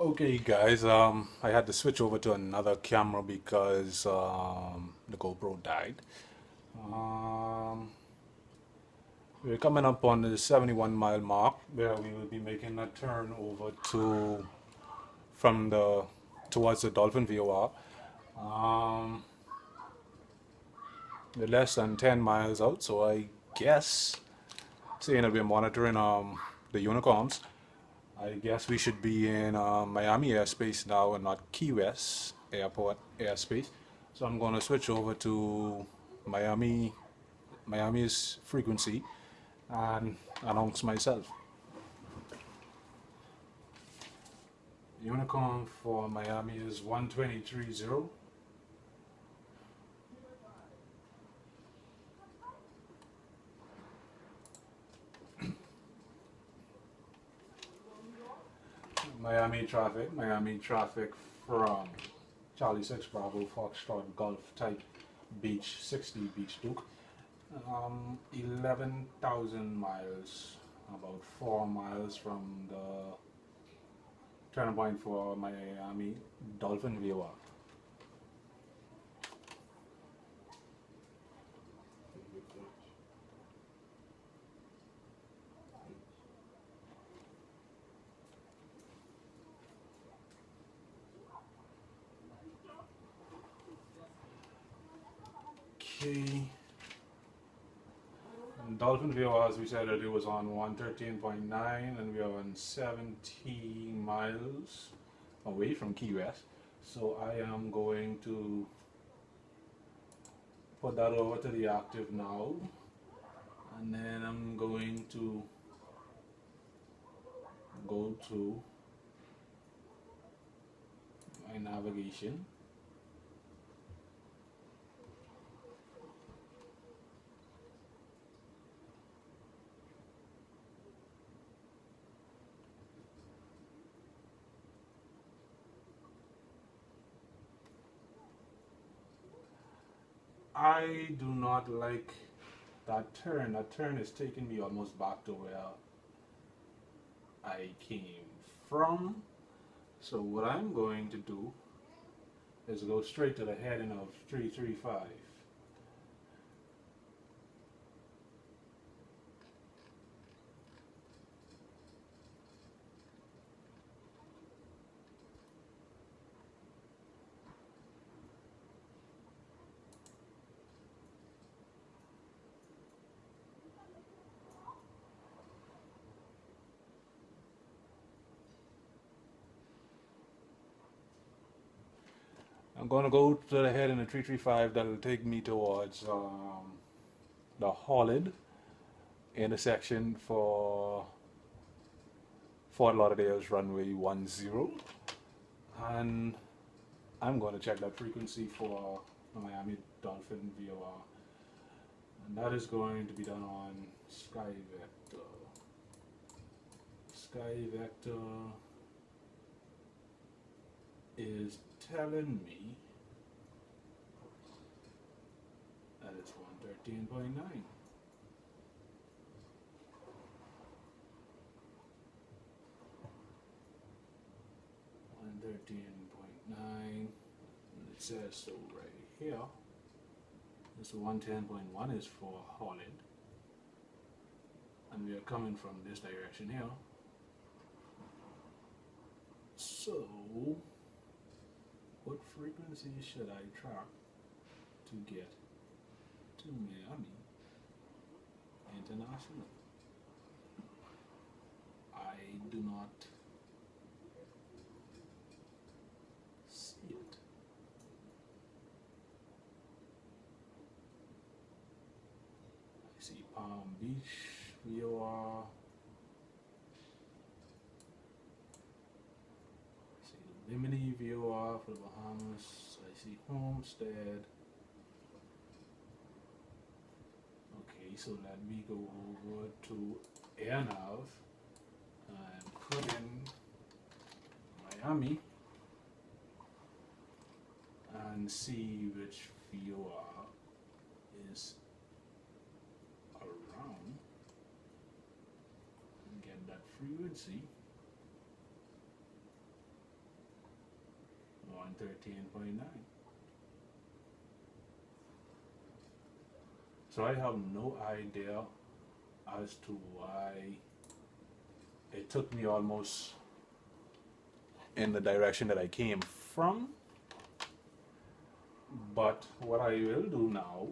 Okay, guys, I had to switch over to another camera because the GoPro died. Um, we're coming up on the 71-mile mark where we will be making a turn over to from the towards the Dolphin VOR. Um, we're less than 10 miles out, so I guess seeing that we're monitoring the unicorns, I guess we should be in Miami airspace now and not Key West airport airspace. So I'm going to switch over to Miami's frequency and announce myself. Unicorn for Miami is 123.0. Miami traffic from Charlie 6 Bravo Foxtrot Golf Type Beach 60 Beach Duke. 11,000 miles, about 4 miles from the turn point for Miami Dolphin VOR. Okay. Dolphin VOR, as we said earlier, was on 113.9 and we are on 17 miles away from Key West. So I am going to put that over to the active now, and then I'm going to go to my navigation. I do not like that turn. That turn is taking me almost back to where I came from. So what I'm going to do is go straight to the heading of 335. I'm going to go to the heading of 335. That'll take me towards the Holland intersection for Fort Lauderdale's runway 10, and I'm going to check that frequency for the Miami Dolphin VOR, and that is going to be done on Sky Vector. Sky Vector is telling me that it's 113.9. 113.9, and it says so right here. This 110.1 is for Holland, and we are coming from this direction here. So, what frequency should I track to get to Miami International? I do not see it. I see Palm Beach VOR. I see Rimini VOR for the Bahamas. I see Homestead. Okay, so let me go over to AirNav and put in Miami and see which VOR is around and get that frequency. 113.9. So I have no idea as to why it took me almost in the direction that I came from. But what I will do now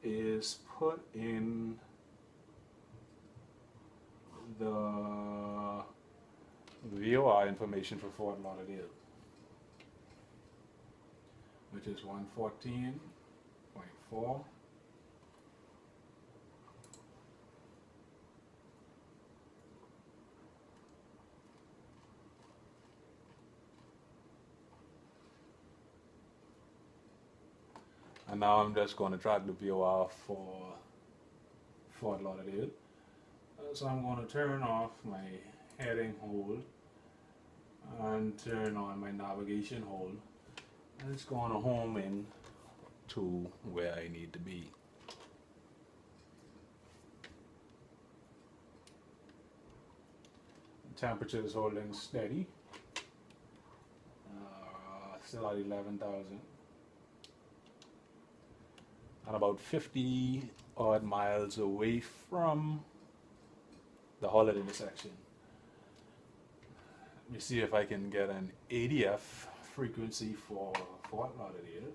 is put in the VOR information for Fort Lauderdale, which is 114.4. And now I'm just going to track the VOR for Fort Lauderdale. So I'm going to turn off my heading hold and turn on my navigation hold. And it's going to home in to where I need to be. The temperature is holding steady. Still at 11,000. And about 50 odd miles away from the Holland intersection. Let me see if I can get an ADF frequency for Fort Lauderdale.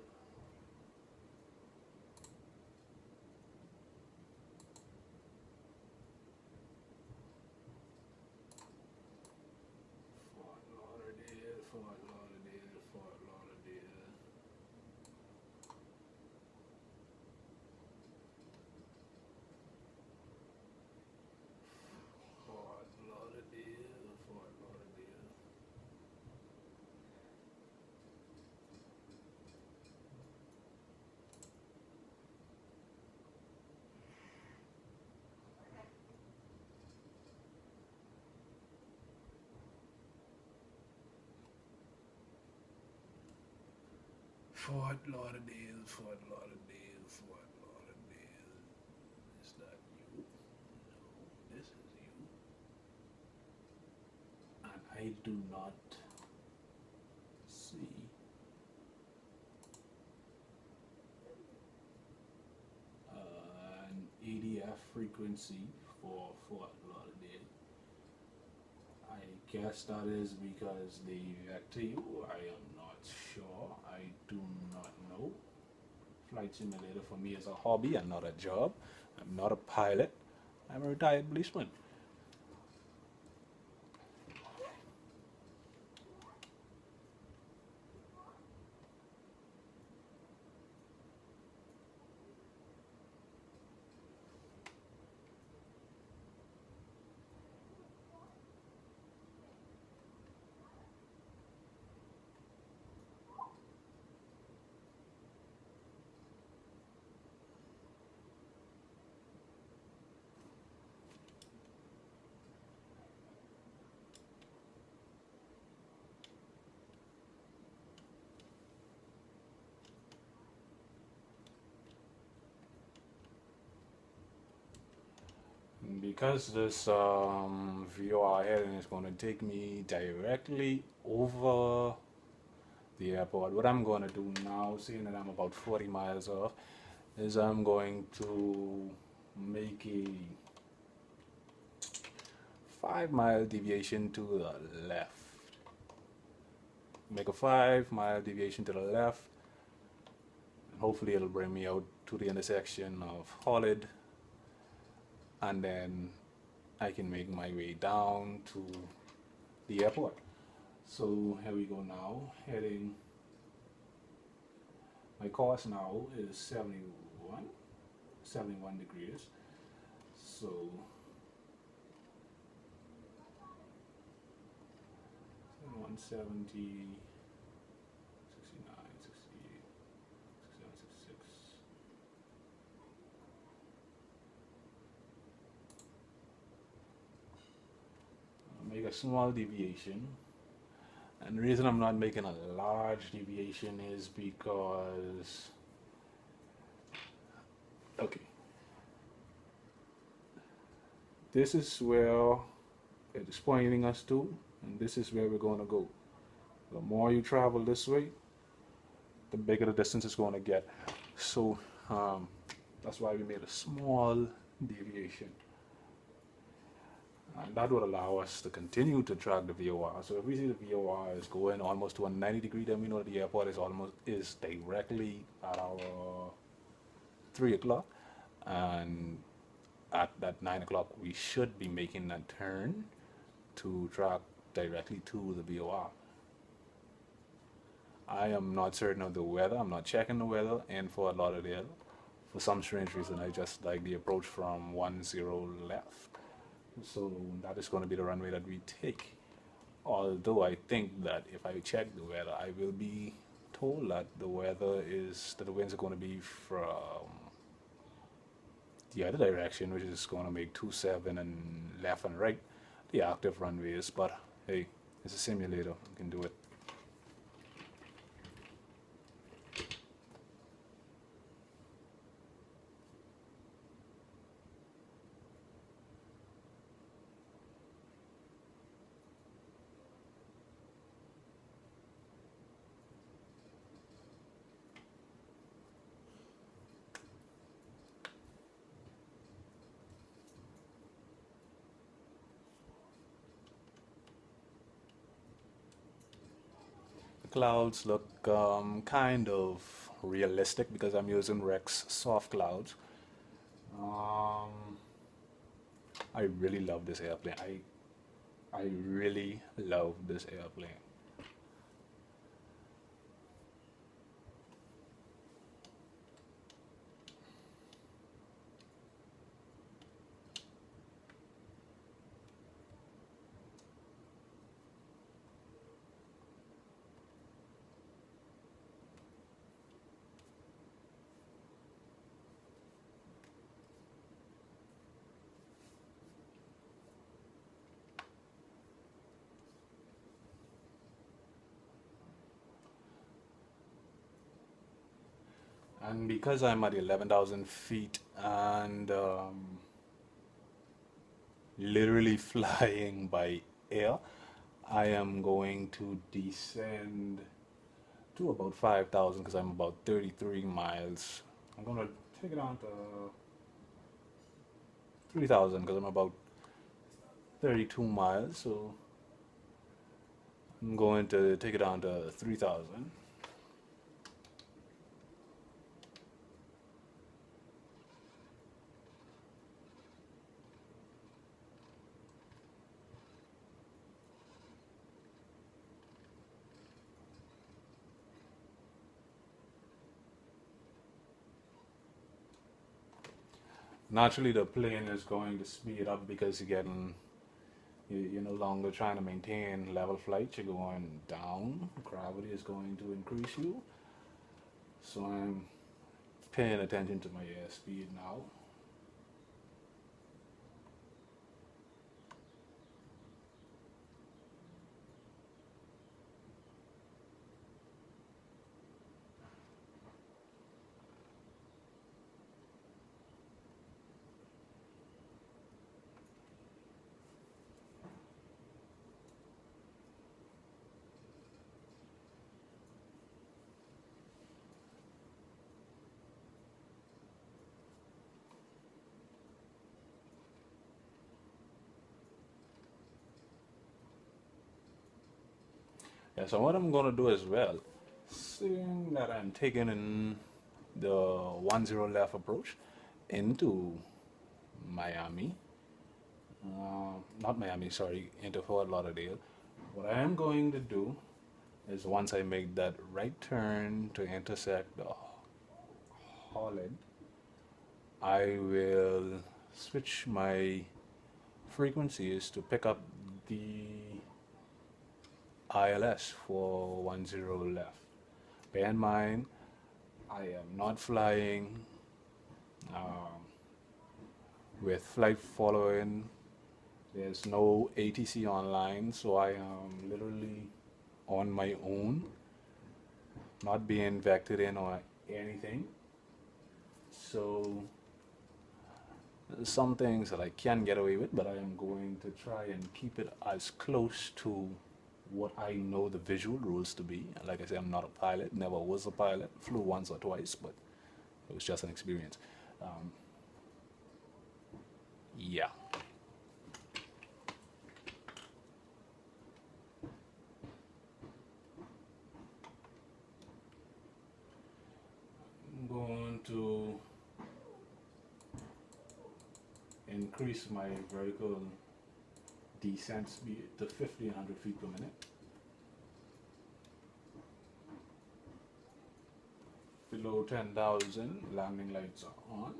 Fort Lauderdale, Fort Lauderdale, Fort Lauderdale. Is that you? No, this is you. And I do not see an ADF frequency for Fort Lauderdale. I guess that is because they vector you. I am not sure. I do not know. Flight simulator for me is a hobby and not a job. I'm not a pilot. I'm a retired policeman. Because this VOR heading is going to take me directly over the airport, what I'm going to do now, seeing that I'm about 40 miles off, is I'm going to make a 5-mile deviation to the left. Make a 5-mile deviation to the left, and hopefully it'll bring me out to the intersection of Holland, and then I can make my way down to the airport. So here we go now, heading, my course now is 71 degrees. So 170, 69, 68, 67, 66. Make a small deviation, and the reason I'm not making a large deviation is because, okay, this is where it is pointing us to, and this is where we're going to go. The more you travel this way, the bigger the distance is going to get. So that's why we made a small deviation. And that would allow us to continue to track the VOR. So if we see the VOR is going almost to a 90-degree, then we know that the airport is directly at our 3 o'clock. And at that 9 o'clock, we should be making that turn to track directly to the VOR. I am not certain of the weather. I'm not checking the weather in Fort Lauderdale. For some strange reason, I just like the approach from 10 left. So that is going to be the runway that we take. Although I think that if I check the weather, I will be told that the winds are going to be from the other direction, which is going to make 27 and left and right, the active runways. But hey, it's a simulator, you can do it. Clouds look kind of realistic because I'm using Rex soft clouds. I really love this airplane. I really love this airplane. And because I'm at 11,000 feet and literally flying by air, I am going to descend to about 5,000 because I'm about 33 miles. I'm going to take it down to 3,000 because I'm about 32 miles. So I'm going to take it down to 3,000. Naturally, the plane is going to speed up because you're no longer trying to maintain level flight. You're going down. Gravity is going to increase you. So I'm paying attention to my airspeed now. Yeah, so what I'm going to do as well, seeing that I'm taking in the 10 left approach into Miami, not Miami, sorry, into Fort Lauderdale, what I am going to do is once I make that right turn to intersect the Holland, I will switch my frequencies to pick up the ILS for 10 left. Bear in mind, I am not flying with flight following. There's no ATC online, so I am literally on my own, not being vectored in or anything. So some things that I can get away with, but I am going to try and keep it as close to what I know the visual rules to be. Like I said, I'm not a pilot, never was a pilot, flew once or twice, but it was just an experience. Yeah. I'm going to increase my vertical descent speed to 1500 feet per minute. Below 10,000, landing lights are on.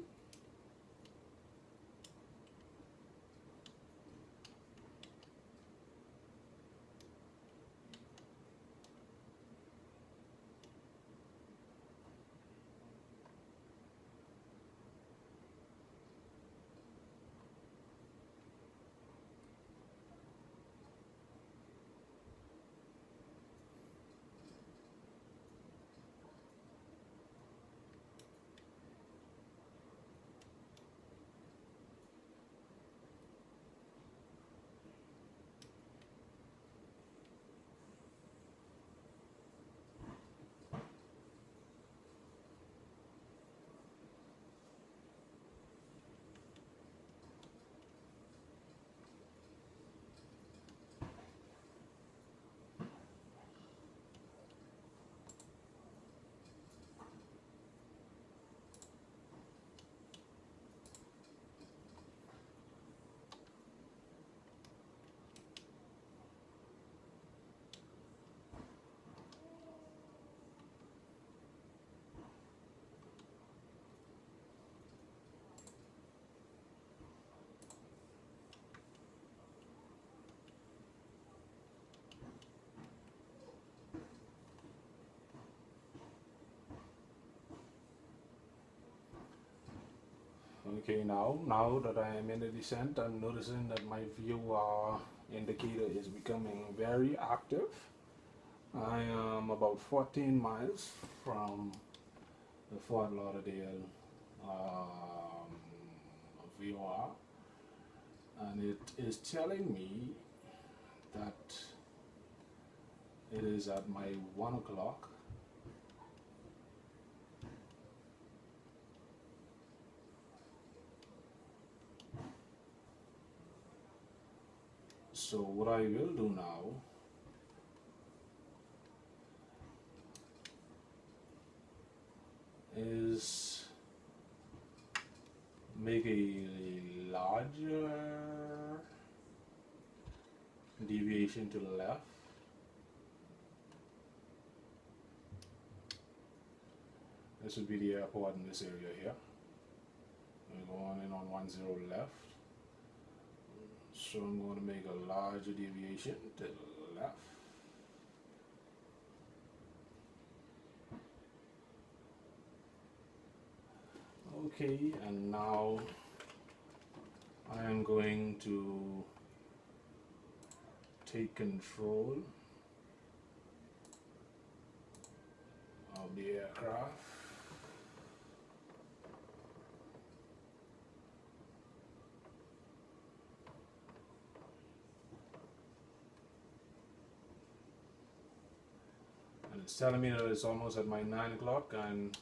Okay, now that I am in the descent, I'm noticing that my view indicator is becoming very active. I am about 14 miles from the Fort Lauderdale VOR, and it is telling me that it is at my 1 o'clock. So what I will do now is make a larger deviation to the left. This would be the airport in this area here. We're going in on 10 left. So I'm going to make a larger deviation to the left. Okay, and now I am going to take control of the aircraft. And it's telling me that it's almost at my 9 o'clock, and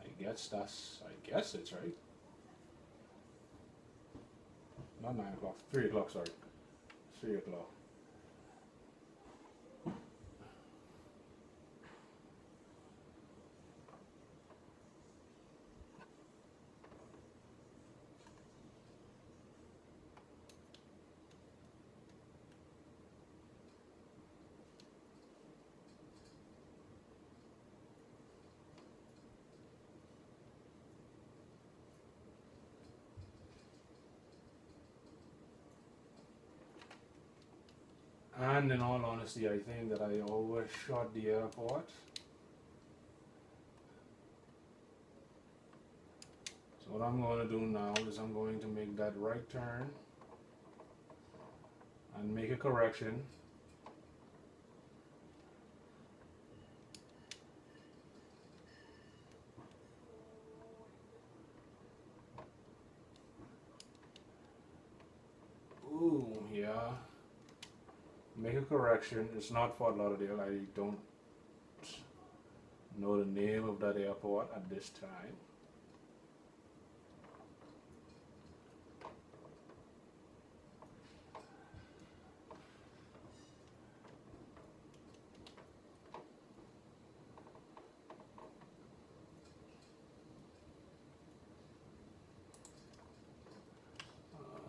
I guess it's right. Not 9 o'clock, 3 o'clock, sorry. 3 o'clock. And in all honesty, I think that I overshot the airport. So what I'm going to do now is I'm going to make that right turn and make a correction. make a correction. It's not Fort Lauderdale. I don't know the name of that airport at this time.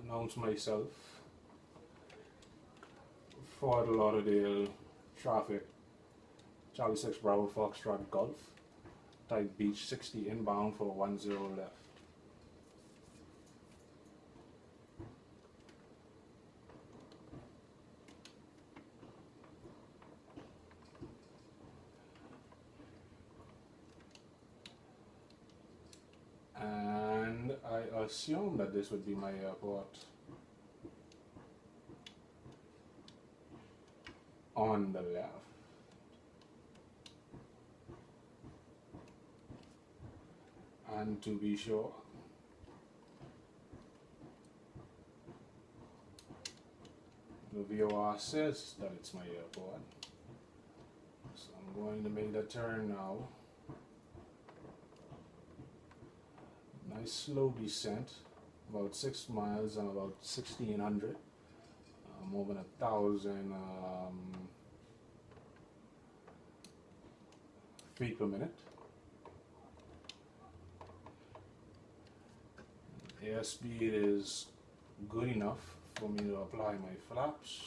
Announce myself. Fort Lauderdale traffic, Charlie 6 Bravo Foxtrot Golf, type Beach 60 inbound for 10 left. And I assume that this would be my airport. On the left. And to be sure, the VOR says that it's my airport. So I'm going to make that turn now. Nice slow descent, about 6 miles and about 1600. More than 1,000 feet per minute. Airspeed is good enough for me to apply my flaps.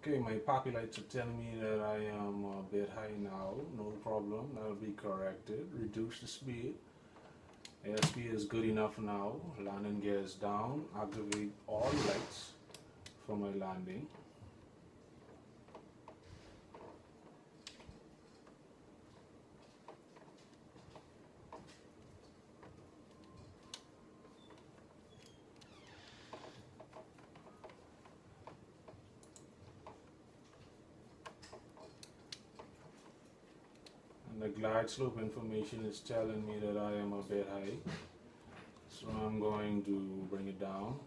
Okay, my poppy lights are telling me that I am a bit high now. No problem, that'll be corrected. Reduce the speed. Airspeed is good enough now. Landing gear is down. Activate all lights for my landing. The glide slope information is telling me that I am a bit high, so I'm going to bring it down.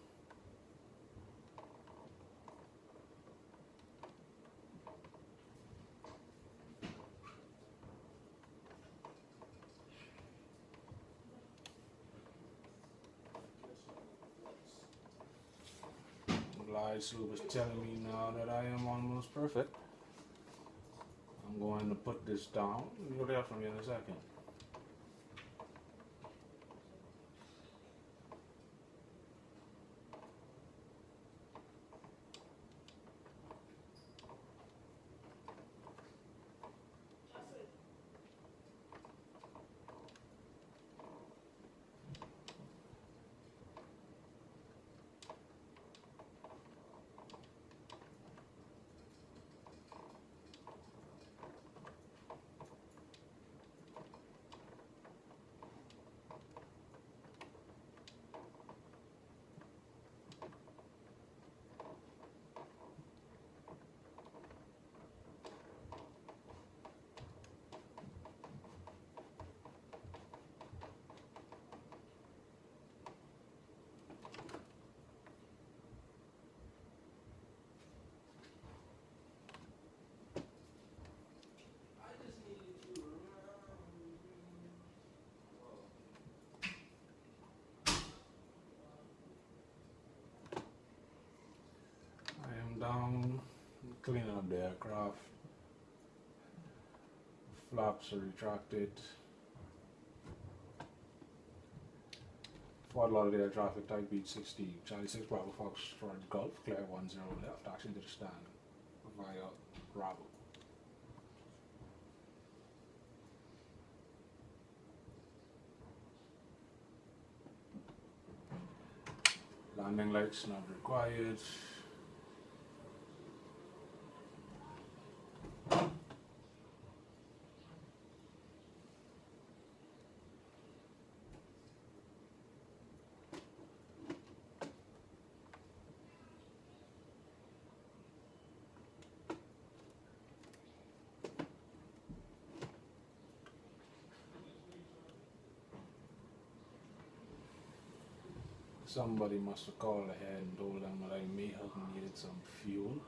The glide slope is telling me now that I am almost perfect. I'm going to put this down. You'll hear from me in a second. Down, cleaning up the aircraft. Flaps are retracted. Fort Lauderdale traffic, type Beach 60, Charlie 6 Bravo Foxtrot Golf, clear 10 left, taxi to the stand via Bravo. Landing lights not required. Somebody must have called ahead and told them that I may have needed some fuel.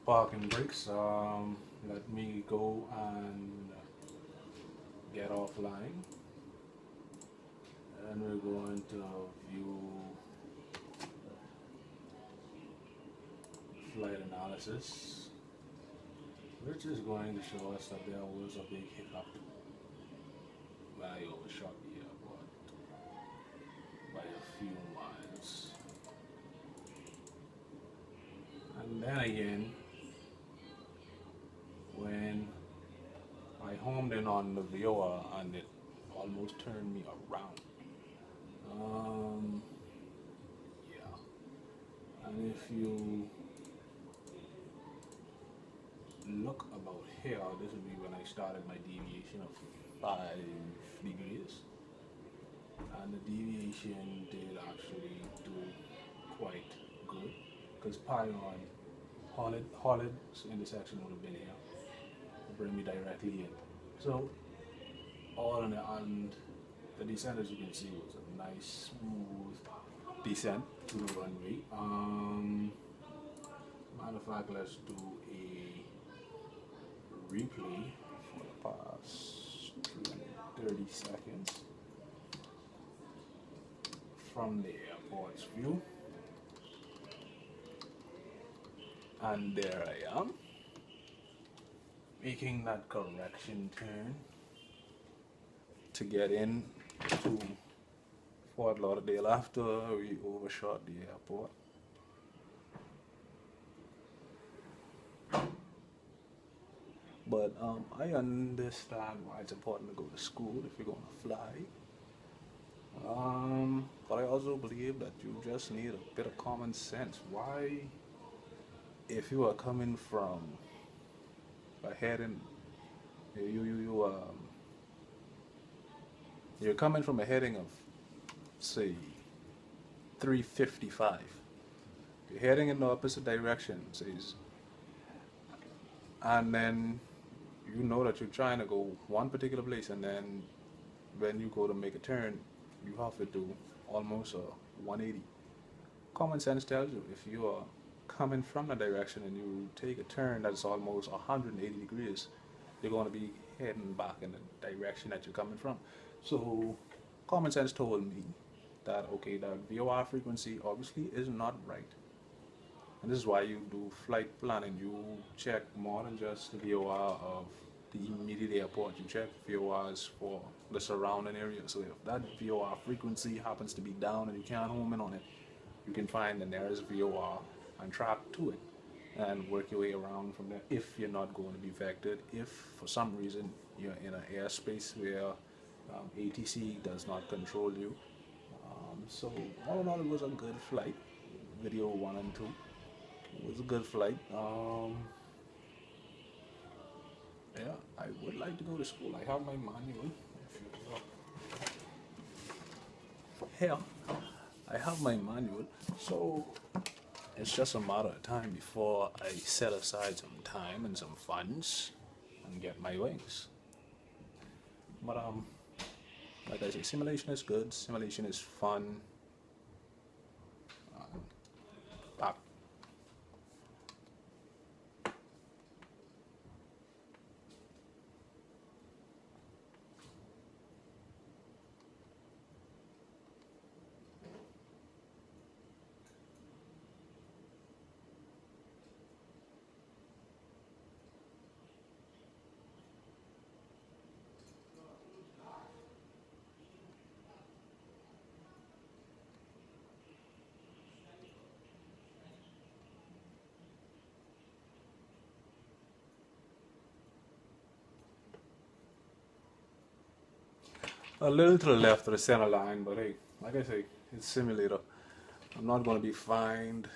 Parking brakes. Let me go and get offline, and we're going to view flight analysis, which is going to show us that there was a big hiccup when I overshot the airport by a few miles. And then again, when I homed in on the viewer and it almost turned me around. Yeah. And if you look about here, this would be when I started my deviation of 5 degrees. And the deviation did actually do quite good, because pi on Holland's intersection would have been here to bring me directly in. So all in and the descent, as you can see, was a nice smooth descent to the runway. Matter of fact, let's do a replay for the past 30 seconds from the airport's view. And there I am, making that correction turn to get in to Fort Lauderdale after we overshot the airport. But I understand why it's important to go to school if you're going to fly. But I also believe that you just need a bit of common sense. Why, if you are coming from a heading, you're coming from a heading of, say, 355. You're heading in the opposite direction, says, and then you know that you're trying to go one particular place, and then when you go to make a turn, you have to do almost a 180. Common sense tells you if you are coming from a direction and you take a turn that's almost 180 degrees, you're going to be heading back in the direction that you're coming from. So common sense told me that, okay, the VOR frequency obviously is not right. And this is why you do flight planning. You check more than just the VOR of the immediate airport. You check VORs for the surrounding area. So if that VOR frequency happens to be down and you can't home in on it, you can find the nearest VOR and track to it and work your way around from there if you're not going to be vectored. If for some reason you're in an airspace where ATC does not control you. So all in all, it was a good flight. Video 1 and 2. It was a good flight. Yeah, I would like to go to school. I have my manual. Here, I have my manual. So it's just a matter of time before I set aside some time and some funds and get my wings. But like I say, simulation is good, simulation is fun. Back. A little to the left of the center line, but hey, like I say, it's simulator. I'm not going to be fined.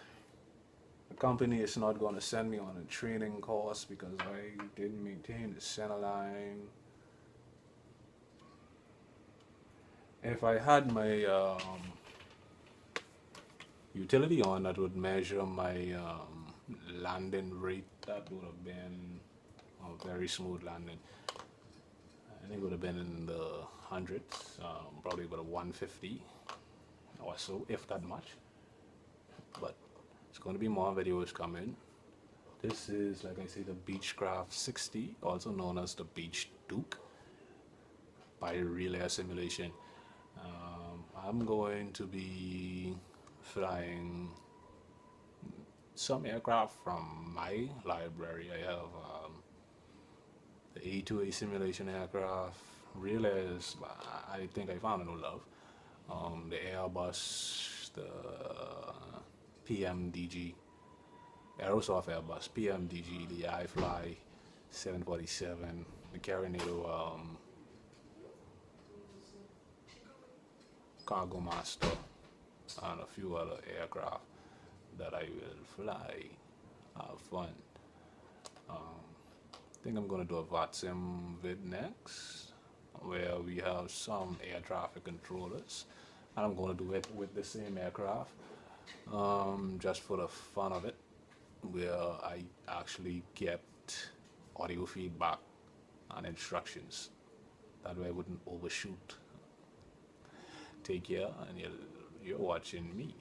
The company is not going to send me on a training course because I didn't maintain the center line. If I had my utility on that would measure my landing rate, that would have been a very smooth landing. I think it would have been in the hundreds, probably about a 150 or so, if that much. But it's going to be more videos coming. This is, like I say, the Beechcraft 60, also known as the Beech Duke by RealAir Simulation. I'm going to be flying some aircraft from my library. I have the A2A simulation aircraft. RealAir is, I think I found a new love. The Airbus, the PMDG, Aerosoft Airbus, PMDG, the iFly 747, the Carinator Cargo Master, and a few other aircraft that I will fly, have fun. I think I'm going to do a VATSIM vid next, where we have some air traffic controllers, and I'm going to do it with the same aircraft, just for the fun of it, where I actually get audio feedback and instructions. That way I wouldn't overshoot. Take care, and you're watching me.